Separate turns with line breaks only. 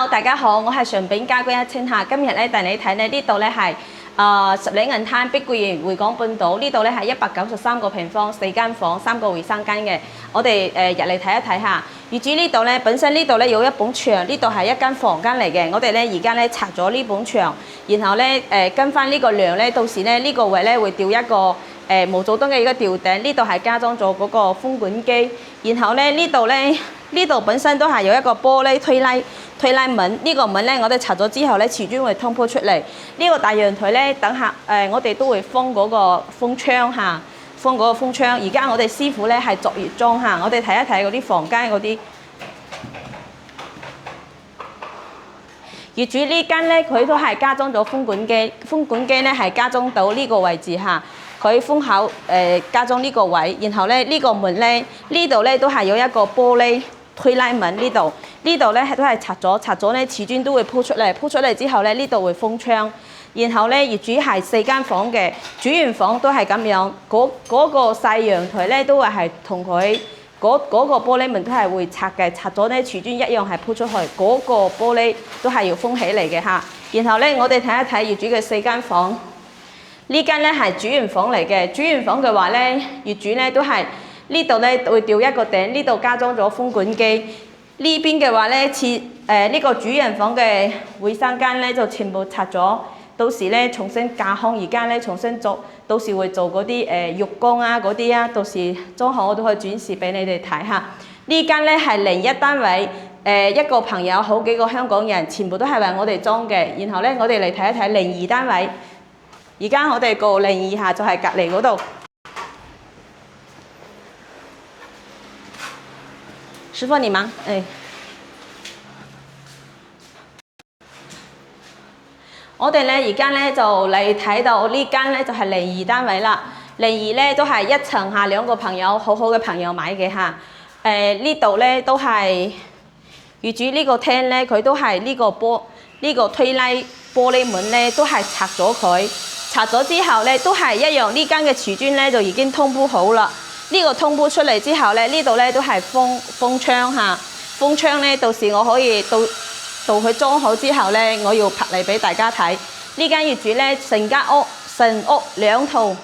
Hello， 大家好，我係上邊家居一清客。今日咧帶你睇咧呢度咧係十里銀灘碧桂園匯港半島呢度咧係193個平方，4間房，3個衛生間嘅。我哋入嚟睇一睇下。業主呢度咧本身呢度咧有一埲牆，呢度係一間房間嚟嘅。我哋咧而家咧拆咗呢埲牆，然後咧跟翻呢個梁咧，到時咧呢個位咧會吊一個無阻燈嘅一個吊頂，呢度係加裝咗嗰個風管機，然後咧呢度本身都係有一個玻璃推拉門，呢個門咧我哋拆咗之後咧，瓷磚會通鋪出嚟。呢個大陽台咧，等下我哋都會封嗰個風窗嚇，封嗰個風窗。而家我哋師傅咧係逐月裝嚇，我哋睇一睇嗰啲房間嗰啲。業主呢間咧佢都係加裝咗風管機，風管機咧係加裝到呢個位置嚇。佢風口加裝呢個位，然後咧呢個門咧呢度咧都係有一個玻璃推拉門，呢度咧都係拆咗咧瓷磚都會鋪出嚟之後咧呢度會封窗，然後咧業主係4間房嘅，主人房都係咁樣，嗰個細陽台咧都係同佢嗰個玻璃門都係會拆嘅，拆咗咧瓷磚一樣係鋪出去，嗰個玻璃都係要封起嚟嘅嚇。然後咧我哋睇一睇業主嘅4間房。呢間咧係主人房嚟嘅，主人房嘅話咧，業主咧都係呢度咧會吊一個頂，呢度加裝咗風管機。呢邊嘅話咧，呢個主人房嘅衛生間咧就全部拆咗，到時咧重新架空，而家咧重新做，到時會做嗰啲浴缸啊嗰啲啊，到時裝好我都可以轉示俾你哋睇下。呢間咧係01單位，一個朋友好幾個香港人，全部都係為我哋裝嘅。然後咧我哋嚟睇一睇02單位。而家我哋個02下就係隔離嗰度。師傅你忙，我哋咧而家咧就嚟睇到呢間咧就係02單位啦。02咧都係1層下2個朋友好嘅朋友買嘅嚇。呢度咧都係業主呢個廳咧，佢都係呢個推拉玻璃門咧都係拆咗佢。拆咗之後咧，都係一樣，呢間嘅瓷磚咧就已經通鋪好啦。呢個通鋪出嚟之後咧，呢度咧都係封窗嚇。封窗咧，到時我可以到佢裝好之後咧，我要拍嚟俾大家睇。呢間業主咧，成屋2套